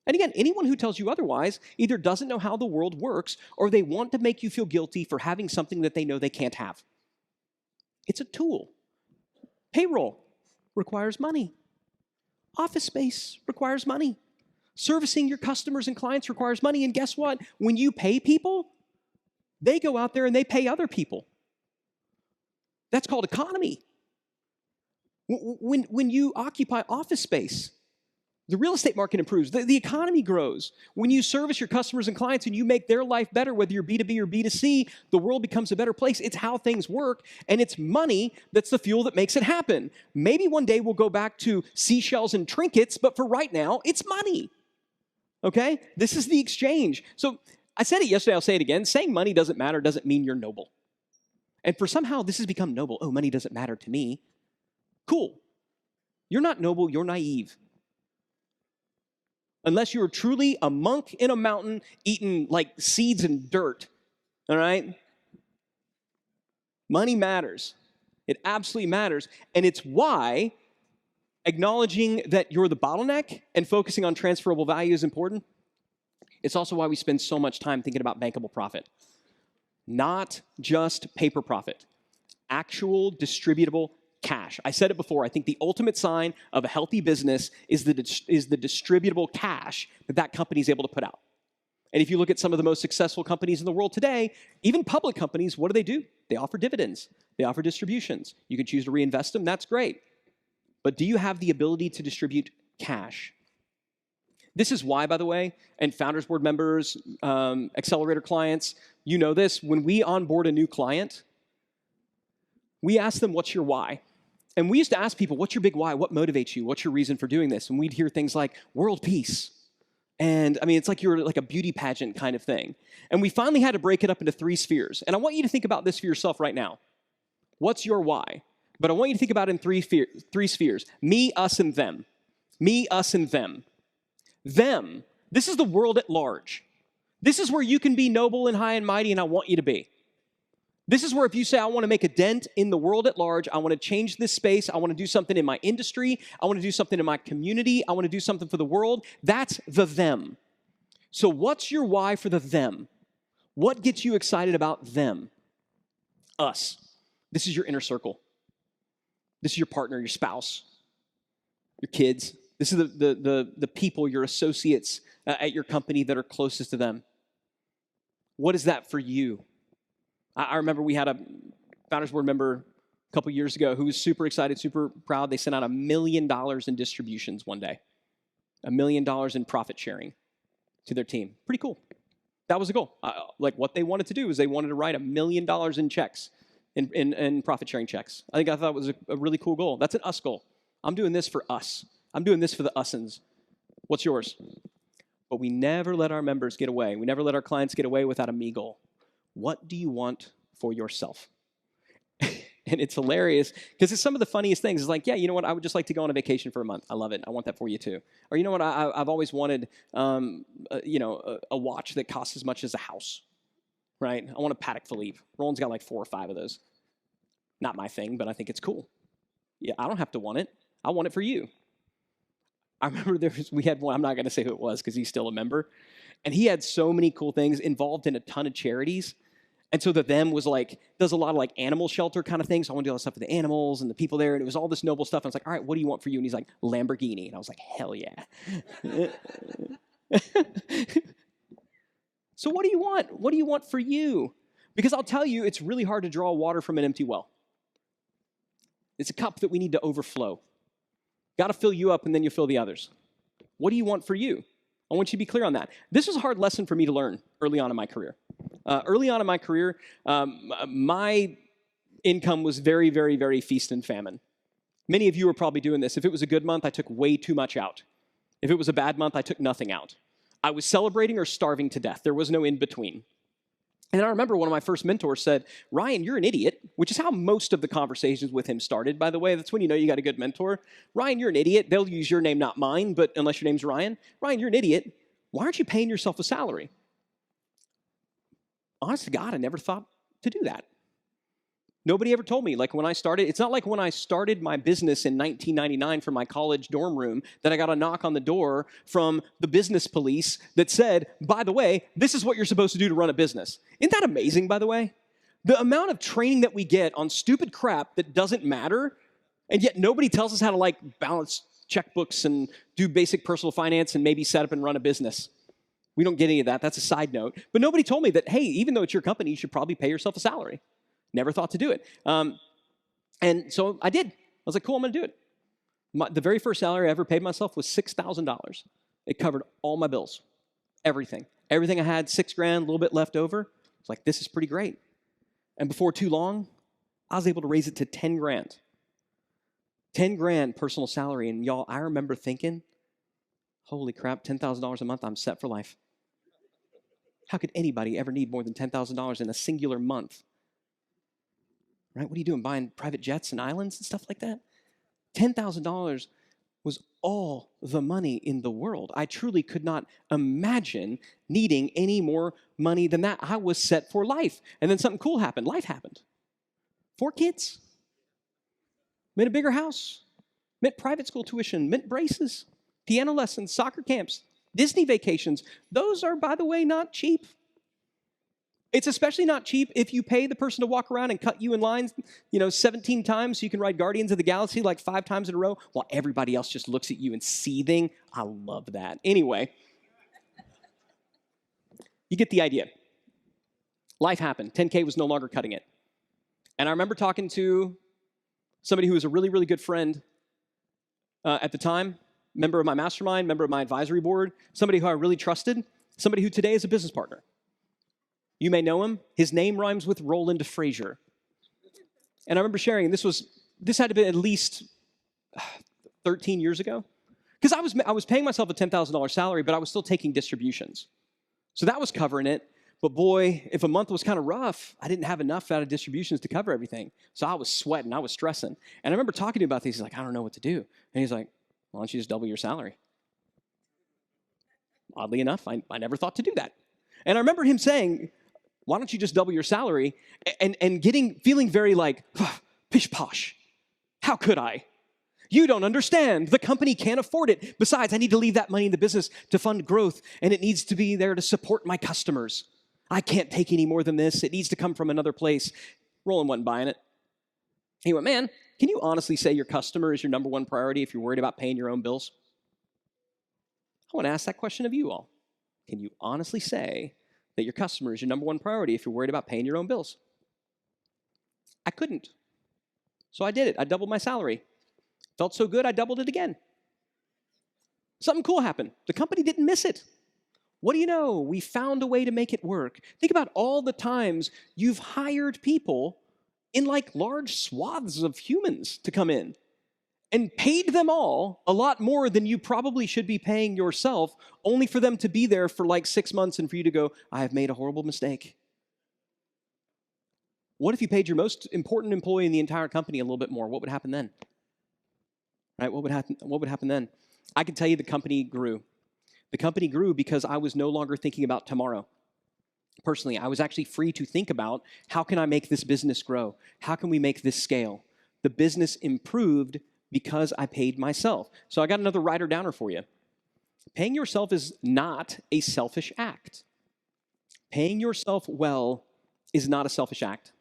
[SPEAKER 1] And again, anyone who tells you otherwise either doesn't know how the world works or they want to make you feel guilty for having something that they know they can't have. It's a tool. Payroll requires money. Office space requires money. Servicing your customers and clients requires money. And guess what? When you pay people, they go out there and they pay other people. That's called economy. When you occupy office space, the real estate market improves. The economy grows. When you service your customers and clients and you make their life better, whether you're B2B or B2C, the world becomes a better place. It's how things work, and it's money that's the fuel that makes it happen. Maybe one day we'll go back to seashells and trinkets, but for right now, it's money. Okay? This is the exchange. So I said it yesterday, I'll say it again. Saying money doesn't matter doesn't mean you're noble. And for somehow this has become noble. Oh, money doesn't matter to me. Cool. You're not noble, you're naive. Unless you're truly a monk in a mountain eating like seeds and dirt. All right? Money matters. It absolutely matters. And it's why acknowledging that you're the bottleneck and focusing on transferable value is important. It's also why we spend so much time thinking about bankable profit. Not just paper profit, actual distributable cash. I said it before, I think the ultimate sign of a healthy business is the distributable cash that company is able to put out. And if you look at some of the most successful companies in the world today, even public companies, what do? They offer dividends. They offer distributions. You can choose to reinvest them. That's great. But do you have the ability to distribute cash? This is why, by the way, and Founders Board members, accelerator clients, you know this, when we onboard a new client, we ask them, what's your why? And we used to ask people, what's your big why? What motivates you? What's your reason for doing this? And we'd hear things like world peace. And I mean, it's like you're like a beauty pageant kind of thing. And we finally had to break it up into 3 spheres. And I want you to think about this for yourself right now. What's your why? But I want you to think about it in 3 spheres. Me, us, and them. Me, us, and them. Them, this is the world at large. This is where you can be noble and high and mighty, and I want you to be. This is where if you say, I want to make a dent in the world at large, I want to change this space, I want to do something in my industry, I want to do something in my community, I want to do something for the world, that's the them. So what's your why for the them? What gets you excited about them? Us. This is your inner circle. This is your partner, your spouse, your kids. This is the people, your associates at your company that are closest to them. What is that for you? I remember we had a Founders Board member a couple years ago who was super excited, super proud. They sent out $1 million in distributions one day. $1 million in profit sharing to their team. Pretty cool. That was the goal. Like what they wanted to do is they wanted to write $1 million in checks, in profit sharing checks. I thought it was a really cool goal. That's an us goal. I'm doing this for us. I'm doing this for the usins. What's yours? But we never let our members get away. We never let our clients get away without a me goal. What do you want for yourself? And it's hilarious because it's some of the funniest things. It's like, yeah, you know what? I would just like to go on a vacation for a month. I love it. I want that for you too. Or you know what? I've always wanted, a watch that costs as much as a house, right? I want a Patek Philippe. Roland's got like 4 or 5 of those. Not my thing, but I think it's cool. Yeah, I don't have to want it. I want it for you. I remember we had one, I'm not going to say who it was because he's still a member, and he had so many cool things involved in a ton of charities. And so the them was like, does a lot of like animal shelter kind of things. So I want to do all this stuff for the animals and the people there. And it was all this noble stuff. And I was like, all right, what do you want for you? And he's like, Lamborghini. And I was like, hell yeah. So what do you want? What do you want for you? Because I'll tell you, it's really hard to draw water from an empty well. It's a cup that we need to overflow. Got to fill you up and then you fill the others. What do you want for you? I want you to be clear on that. This was a hard lesson for me to learn early on in my career. My income was very, very, very feast and famine. Many of you are probably doing this. If it was a good month, I took way too much out. If it was a bad month, I took nothing out. I was celebrating or starving to death. There was no in between. And I remember one of my first mentors said, Ryan, you're an idiot, which is how most of the conversations with him started, by the way. That's when you know you got a good mentor. Ryan, you're an idiot. They'll use your name, not mine, but unless your name's Ryan. Ryan, you're an idiot. Why aren't you paying yourself a salary? Honest to God, I never thought to do that. Nobody ever told me. Like when I started, it's not like when I started my business in 1999 from my college dorm room that I got a knock on the door from the business police that said, by the way, this is what you're supposed to do to run a business. Isn't that amazing, by the way? The amount of training that we get on stupid crap that doesn't matter, and yet nobody tells us how to like balance checkbooks and do basic personal finance and maybe set up and run a business. We don't get any of that. That's a side note. But nobody told me that, hey, even though it's your company, you should probably pay yourself a salary. Never thought to do it. And so I did. I was like, cool, I'm going to do it. The very first salary I ever paid myself was $6,000. It covered all my bills, everything. Everything I had, $6,000, a little bit left over. I was like, this is pretty great. And before too long, I was able to raise it to $10,000. $10,000 personal salary. And y'all, I remember thinking, holy crap, $10,000 a month, I'm set for life. How could anybody ever need more than $10,000 in a singular month? Right? What are you doing, buying private jets and islands and stuff like that? $10,000 was all the money in the world. I truly could not imagine needing any more money than that. I was set for life. And then something cool happened. Life happened. 4 kids. meant a bigger house, meant private school tuition, meant braces, piano lessons, soccer camps, Disney vacations. Those are, by the way, not cheap. It's especially not cheap if you pay the person to walk around and cut you in lines, 17 times so you can ride Guardians of the Galaxy like 5 times in a row while everybody else just looks at you and seething. I love that. Anyway, you get the idea. Life happened. 10K was no longer cutting it. And I remember talking to somebody who was a really, really good friend at the time, member of my mastermind, member of my advisory board, somebody who I really trusted, somebody who today is a business partner. You may know him. His name rhymes with Roland Frazier. And I remember sharing, this had to be at least 13 years ago. Because I was paying myself a $10,000 salary, but I was still taking distributions. So that was covering it. But boy, if a month was kind of rough, I didn't have enough out of distributions to cover everything. So I was sweating, I was stressing. And I remember talking to him about this. He's like, I don't know what to do. And he's like, why don't you just double your salary? Oddly enough, I never thought to do that. And I remember him saying, why don't you just double your salary? And feeling very like, pish posh. How could I? You don't understand. The company can't afford it. Besides, I need to leave that money in the business to fund growth, and it needs to be there to support my customers. I can't take any more than this. It needs to come from another place. Roland wasn't buying it. He went, man, can you honestly say your customer is your number one priority if you're worried about paying your own bills? I want to ask that question of you all. Can you honestly say that your customer is your number one priority if you're worried about paying your own bills? I couldn't. So I did it. I doubled my salary. Felt so good, I doubled it again. Something cool happened. The company didn't miss it. What do you know? We found a way to make it work. Think about all the times you've hired people in like large swaths of humans to come in and paid them all a lot more than you probably should be paying yourself, only for them to be there for like 6 months and for you to go, I have made a horrible mistake. What if you paid your most important employee in the entire company a little bit more? What would happen then? Right? What would happen then? I can tell you the company grew. The company grew because I was no longer thinking about tomorrow. Personally, I was actually free to think about, how can I make this business grow? How can we make this scale? The business improved because I paid myself. So I got another writer downer for you. Paying yourself is not a selfish act. Paying yourself well is not a selfish act.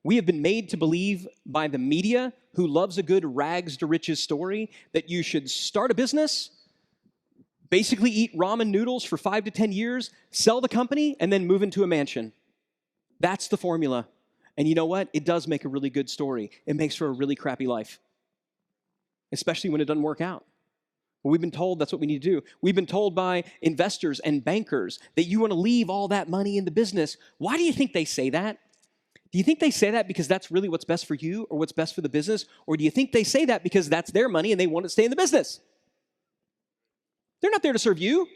[SPEAKER 1] We have been made to believe by the media, who loves a good rags to riches story, that you should start a business, basically eat ramen noodles for 5 to 10 years, sell the company, and then move into a mansion. That's the formula. And you know what? It does make a really good story. It makes for a really crappy life, especially when it doesn't work out. But we've been told that's what we need to do. We've been told by investors and bankers that you want to leave all that money in the business. Why do you think they say that? Do you think they say that because that's really what's best for you or what's best for the business? Or do you think they say that because that's their money and they want to stay in the business? They're not there to serve you.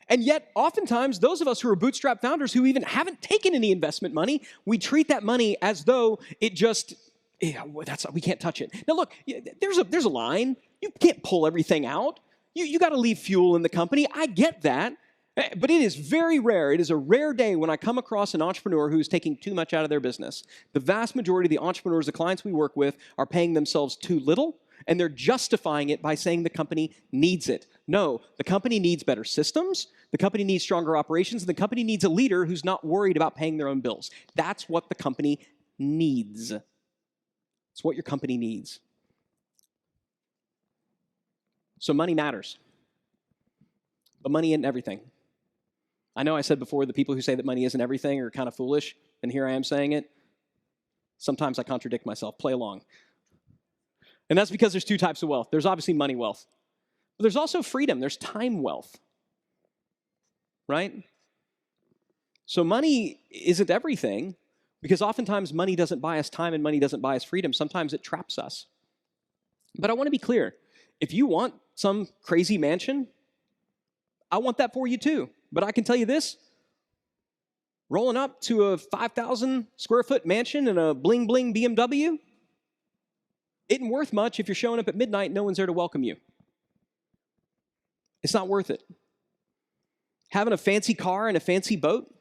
[SPEAKER 1] And yet, oftentimes, those of us who are bootstrap founders who even haven't taken any investment money, we treat that money as though it just, we can't touch it. Now look, there's a line. You can't pull everything out. You got to leave fuel in the company. I get that. But it is very rare. It is a rare day when I come across an entrepreneur who's taking too much out of their business. The vast majority of the entrepreneurs, the clients we work with, are paying themselves too little, and they're justifying it by saying the company needs it. No, the company needs better systems, the company needs stronger operations, and the company needs a leader who's not worried about paying their own bills. That's what the company needs. It's what your company needs. So money matters. But money isn't everything. I know I said before the people who say that money isn't everything are kind of foolish, and here I am saying it. Sometimes I contradict myself. Play along. And that's because there's two types of wealth. There's obviously money wealth. But there's also freedom. There's time wealth. Right? So money isn't everything because oftentimes money doesn't buy us time and money doesn't buy us freedom. Sometimes it traps us. But I want to be clear. If you want some crazy mansion, I want that for you too. But I can tell you this, rolling up to a 5,000 square foot mansion and a bling bling BMW isn't worth much if you're showing up at midnight and no one's there to welcome you. It's not worth it. Having a fancy car and a fancy boat,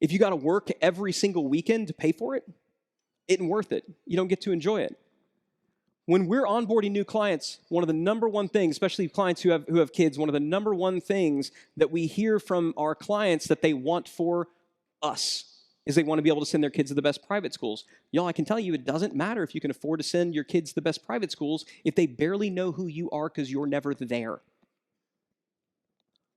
[SPEAKER 1] if you got to work every single weekend to pay for it, isn't worth it. You don't get to enjoy it. When we're onboarding new clients, one of the number one things, especially clients who have kids, one of the number one things that we hear from our clients that they want for us is they want to be able to send their kids to the best private schools. Y'all, I can tell you, it doesn't matter if you can afford to send your kids to the best private schools if they barely know who you are because you're never there.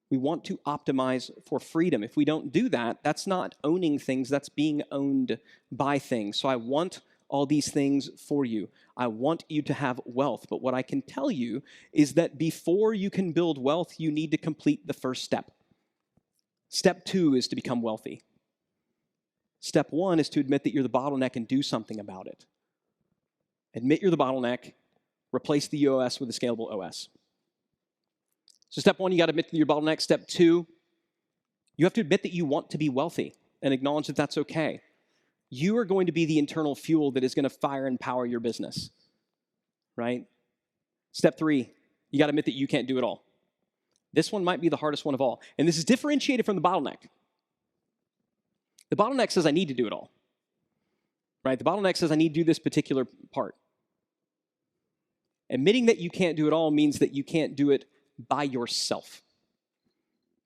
[SPEAKER 1] We want to optimize for freedom. If we don't do that, that's not owning things, that's being owned by things. So I want all these things for you. I want you to have wealth. But what I can tell you is that before you can build wealth, you need to complete the first step. Step 2 is to become wealthy. Step 1 is to admit that you're the bottleneck and do something about it. Admit you're the bottleneck, replace the OS with a scalable OS. So step 1, you got to admit that you're bottleneck. Step 2, you have to admit that you want to be wealthy and acknowledge that that's okay. You are going to be the internal fuel that is going to fire and power your business, right? Step 3, you got to admit that you can't do it all. This one might be the hardest one of all. And this is differentiated from the bottleneck. The bottleneck says I need to do it all, right? The bottleneck says I need to do this particular part. Admitting that you can't do it all means that you can't do it by yourself.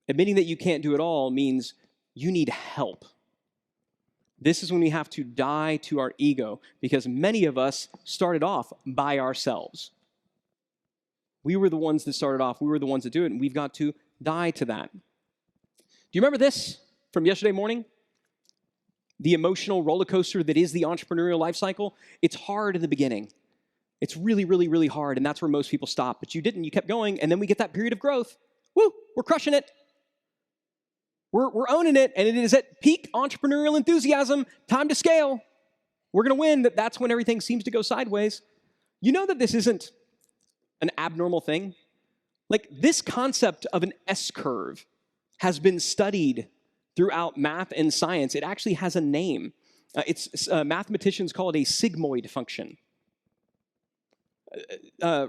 [SPEAKER 1] Admitting that you can't do it all means you need help. This is when we have to die to our ego, because many of us started off by ourselves. We were the ones that started off. We were the ones that do it, and we've got to die to that. Do you remember this from yesterday morning? The emotional roller coaster that is the entrepreneurial life cycle. It's hard in the beginning. It's really, really, really hard, and that's where most people stop. But you didn't. You kept going, and then we get that period of growth. Woo! We're crushing it. We're owning it, and it is at peak entrepreneurial enthusiasm. Time to scale. We're going to win. That's when everything seems to go sideways. You know that this isn't an abnormal thing? Like, this concept of an S-curve has been studied throughout math and science. It actually has a name. Mathematicians call it a sigmoid function.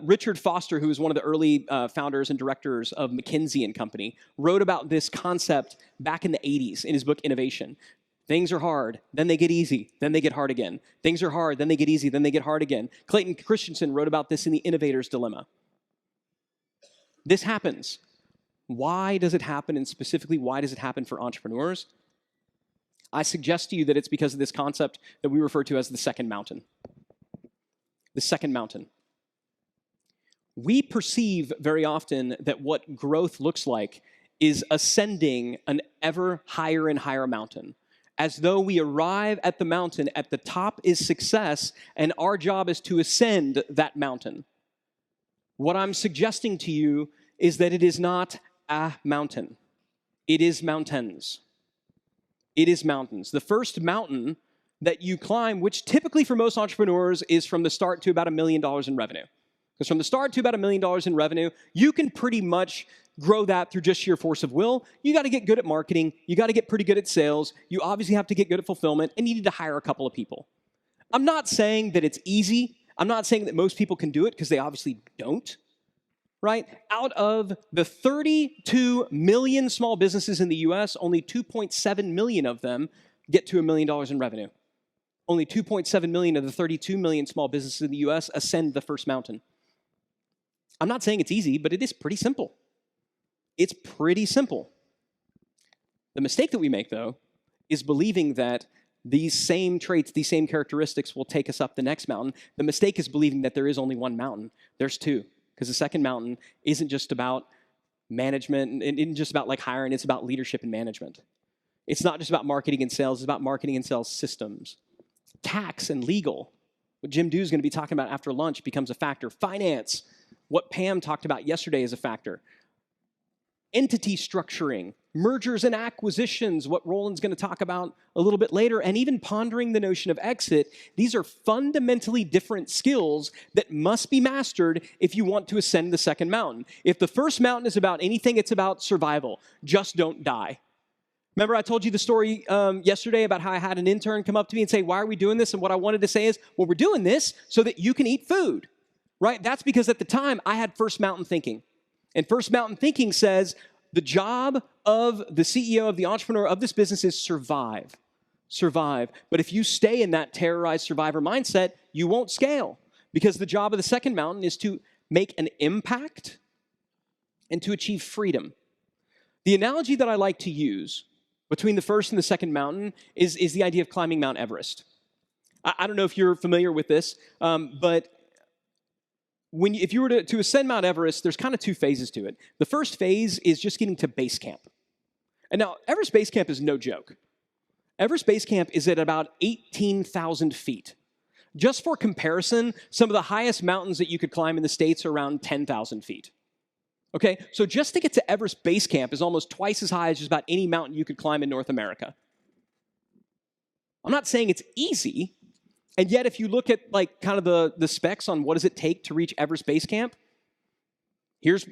[SPEAKER 1] Richard Foster, who was one of the early founders and directors of McKinsey and Company, wrote about this concept back in the 80s in his book, Innovation. Things are hard, then they get easy, then they get hard again. Things are hard, then they get easy, then they get hard again. Clayton Christensen wrote about this in The Innovator's Dilemma. This happens. Why does it happen, and specifically, why does it happen for entrepreneurs? I suggest to you that it's because of this concept that we refer to as the second mountain. The second mountain. We perceive very often that what growth looks like is ascending an ever higher and higher mountain, as though we arrive at the mountain, at the top is success, and our job is to ascend that mountain. What I'm suggesting to you is that it is not a mountain. It is mountains. It is mountains. The first mountain that you climb, which typically for most entrepreneurs is from the start to about $1 million in revenue. Because from the start to about $1 million in revenue, you can pretty much grow that through just sheer force of will. You got to get good at marketing. You got to get pretty good at sales. You obviously have to get good at fulfillment, and you need to hire a couple of people. I'm not saying that it's easy. I'm not saying that most people can do it, because they obviously don't, right? Out of the 32 million small businesses in the US, only 2.7 million of them get to $1 million in revenue. Only 2.7 million of the 32 million small businesses in the US ascend the first mountain. I'm not saying it's easy, but it is pretty simple. It's pretty simple. The mistake that we make, though, is believing that these same traits, these same characteristics will take us up the next mountain. The mistake is believing that there is only one mountain. There's two, because the second mountain isn't just about management, it isn't just about like hiring, it's about leadership and management. It's not just about marketing and sales, it's about marketing and sales systems. Tax and legal, what Jim Dew is going to be talking about after lunch, becomes a factor. Finance, what Pam talked about yesterday, is a factor. Entity structuring, mergers and acquisitions, what Roland's going to talk about a little bit later, and even pondering the notion of exit. These are fundamentally different skills that must be mastered if you want to ascend the second mountain. If the first mountain is about anything, it's about survival. Just don't die. Remember I told you the story yesterday about how I had an intern come up to me and say, why are we doing this? And what I wanted to say is, well, we're doing this so that you can eat food, right? That's because at the time I had first mountain thinking. And first mountain thinking says the job of the CEO, of the entrepreneur of this business is survive. Survive. But if you stay in that terrorized survivor mindset, you won't scale. because the job of the second mountain is to make an impact and to achieve freedom. The analogy that I like to use between the first and the second mountain is the idea of climbing Mount Everest. I don't know if you're familiar with this, but if you were to ascend Mount Everest, there's kind of two phases to it. The first phase is just getting to base camp. And now, Everest Base Camp is no joke. Everest Base Camp is at about 18,000 feet. Just for comparison, some of the highest mountains that you could climb in the States are around 10,000 feet. Okay, so just to get to Everest Base Camp is almost twice as high as just about any mountain you could climb in North America. I'm not saying it's easy, and yet if you look at like kind of the specs on what does it take to reach Everest Base Camp,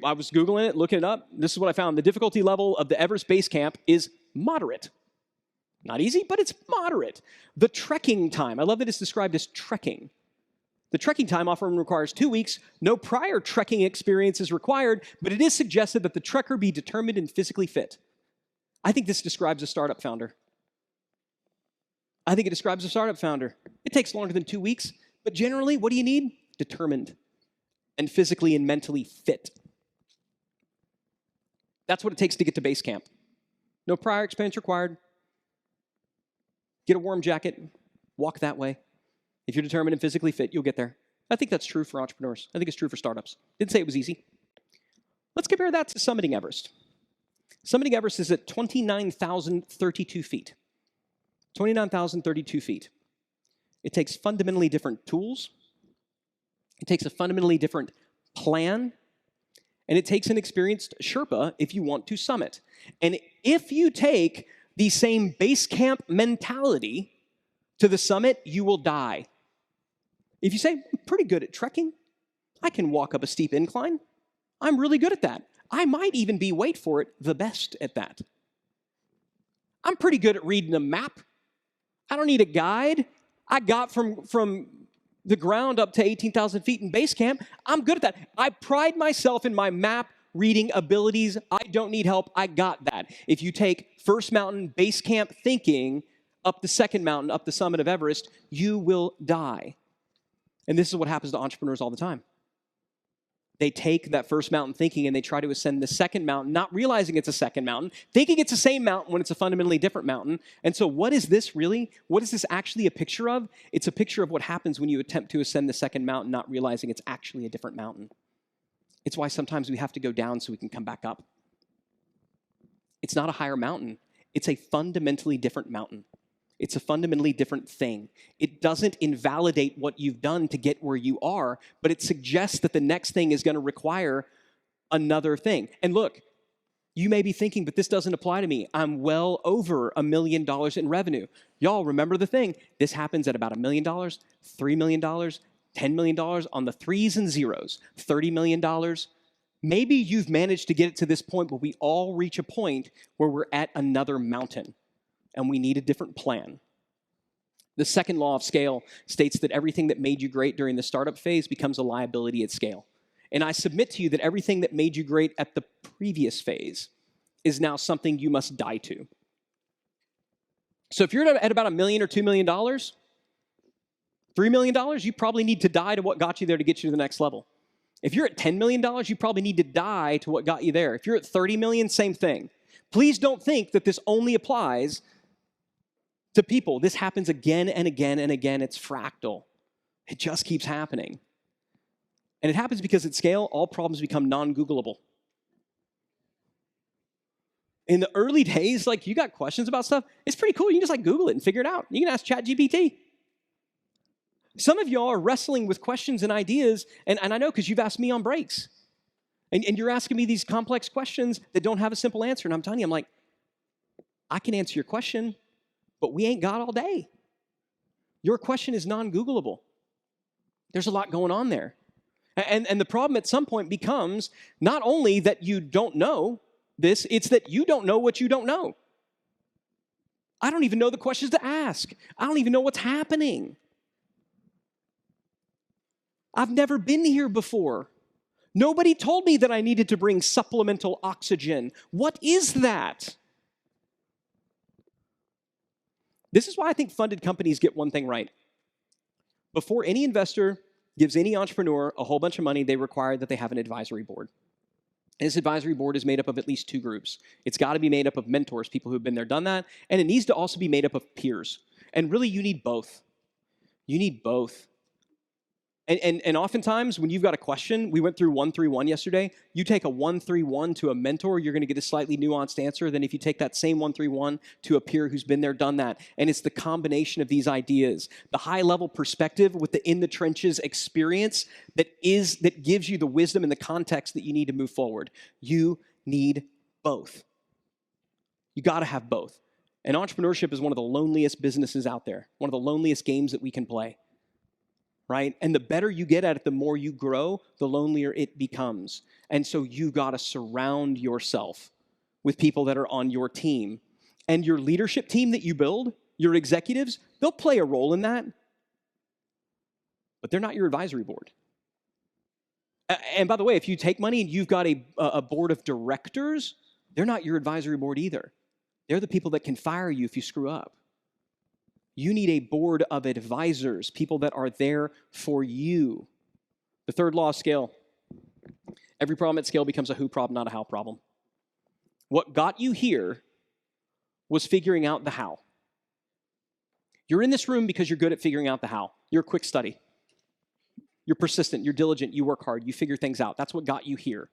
[SPEAKER 1] I was Googling it, looking it up. This is what I found. The difficulty level of the Everest Base Camp is moderate. Not easy, but it's moderate. The trekking time, I love that it's described as trekking. The trekking time often requires 2 weeks. No prior trekking experience is required, but it is suggested that the trekker be determined and physically fit. I think this describes a startup founder. I think it describes a startup founder. It takes longer than 2 weeks, but generally, what do you need? Determined and physically and mentally fit. That's what it takes to get to base camp. No prior experience required. Get a warm jacket, walk that way. If you're determined and physically fit, you'll get there. I think that's true for entrepreneurs. I think it's true for startups. Didn't say it was easy. Let's compare that to summiting Everest. Summiting Everest is at 29,032 feet. 29,032 feet. It takes fundamentally different tools. It takes a fundamentally different plan. And it takes an experienced Sherpa if you want to summit. And if you take the same base camp mentality to the summit, you will die. If you say, I'm pretty good at trekking, I can walk up a steep incline, I'm really good at that. I might even be, wait for it, the best at that. I'm pretty good at reading a map. I don't need a guide. I got from the ground up to 18,000 feet in base camp. I'm good at that. I pride myself in my map reading abilities. I don't need help. I got that. If you take first mountain base camp thinking up the second mountain, up the summit of Everest, you will die. And this is what happens to entrepreneurs all the time. They take that first mountain thinking and they try to ascend the second mountain, not realizing it's a second mountain, thinking it's the same mountain when it's a fundamentally different mountain. And so what is this really? What is this actually a picture of? It's a picture of what happens when you attempt to ascend the second mountain, not realizing it's actually a different mountain. It's why sometimes we have to go down so we can come back up. It's not a higher mountain. It's a fundamentally different mountain. It's a fundamentally different thing. It doesn't invalidate what you've done to get where you are, but it suggests that the next thing is going to require another thing. And look, you may be thinking, but this doesn't apply to me. I'm well over $1 million in revenue. Y'all remember the thing. This happens at about $1 million, $3 million, $10 million on the threes and zeros, $30 million. Maybe you've managed to get it to this point, but we all reach a point where we're at another mountain. And we need a different plan. The second law of scale states that everything that made you great during the startup phase becomes a liability at scale. And I submit to you that everything that made you great at the previous phase is now something you must die to. So if you're at about $1 million or $2 million, $3 million, you probably need to die to what got you there to get you to the next level. If you're at $10 million, you probably need to die to what got you there. If you're at 30 million, same thing. Please don't think that this only applies to people. This happens again and again and again. It's fractal. It just keeps happening. And it happens because at scale, all problems become non-Googleable. In the early days, like you got questions about stuff, it's pretty cool. You can just Google it and figure it out. You can ask ChatGPT. Some of y'all are wrestling with questions and ideas, and I know because you've asked me on breaks. And you're asking me these complex questions that don't have a simple answer. And I'm telling you, I'm like, I can answer your question, but we ain't got all day. Your question is non-Googleable. There's a lot going on there. And the problem at some point becomes not only that you don't know this, it's that you don't know what you don't know. I don't even know the questions to ask. I don't even know what's happening. I've never been here before. Nobody told me that I needed to bring supplemental oxygen. What is that? This is why I think funded companies get one thing right. Before any investor gives any entrepreneur a whole bunch of money, they require that they have an advisory board. And this advisory board is made up of at least two groups. It's got to be made up of mentors, people who've been there, done that, and it needs to also be made up of peers. And really, you need both. You need both. And oftentimes, when you've got a question, we went through 131 yesterday, you take a 131 to a mentor, you're going to get a slightly nuanced answer than if you take that same 131 to a peer who's been there, done that. And it's the combination of these ideas, the high-level perspective with the in-the-trenches experience that gives you the wisdom and the context that you need to move forward. You need both. You got to have both. And entrepreneurship is one of the loneliest businesses out there, one of the loneliest games that we can play. Right? And the better you get at it, the more you grow, the lonelier it becomes. And so you've got to surround yourself with people that are on your team. And your leadership team that you build, your executives, they'll play a role in that. But they're not your advisory board. And by the way, if you take money and you've got a board of directors, they're not your advisory board either. They're the people that can fire you if you screw up. You need a board of advisors, people that are there for you. The third law of scale. Every problem at scale becomes a who problem, not a how problem. What got you here was figuring out the how. You're in this room because you're good at figuring out the how. You're a quick study. You're persistent, you're diligent, you work hard, you figure things out. That's what got you here,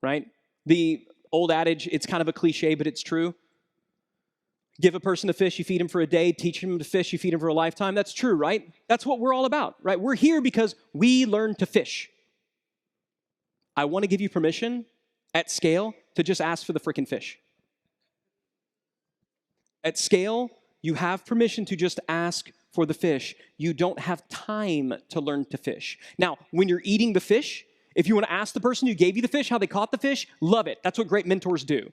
[SPEAKER 1] right? The old adage, it's kind of a cliche, but it's true. Give a person a fish, you feed him for a day. Teach him to fish, you feed him for a lifetime. That's true, right? That's what we're all about, right? We're here because we learned to fish. I want to give you permission at scale to just ask for the freaking fish. At scale, you have permission to just ask for the fish. You don't have time to learn to fish. Now, when you're eating the fish, if you want to ask the person who gave you the fish how they caught the fish, love it. That's what great mentors do.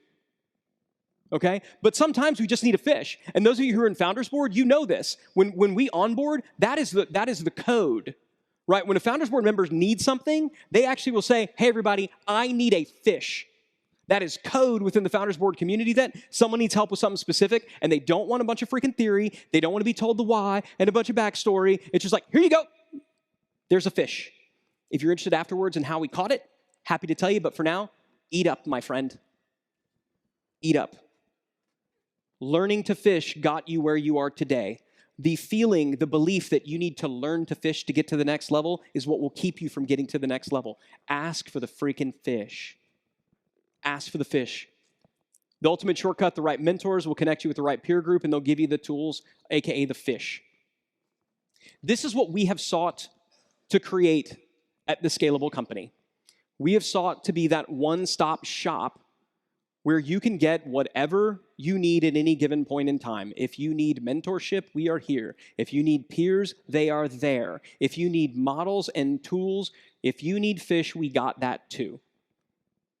[SPEAKER 1] Okay? But sometimes we just need a fish. And those of you who are in Founders Board, you know this. When we onboard, that is the code, right? When a Founders Board member needs something, they actually will say, hey, everybody, I need a fish. That is code within the Founders Board community that someone needs help with something specific, and they don't want a bunch of freaking theory. They don't want to be told the why and a bunch of backstory. It's just like, here you go. There's a fish. If you're interested afterwards in how we caught it, happy to tell you. But for now, eat up, my friend. Eat up. Learning to fish got you where you are today. The feeling, the belief that you need to learn to fish to get to the next level is what will keep you from getting to the next level. Ask for the freaking fish. Ask for the fish. The ultimate shortcut, the right mentors will connect you with the right peer group, and they'll give you the tools, aka the fish. This is what we have sought to create at the Scalable Company. We have sought to be that one-stop shop where you can get whatever you need at any given point in time. If you need mentorship, we are here. If you need peers, they are there. If you need models and tools, if you need fish, we got that too.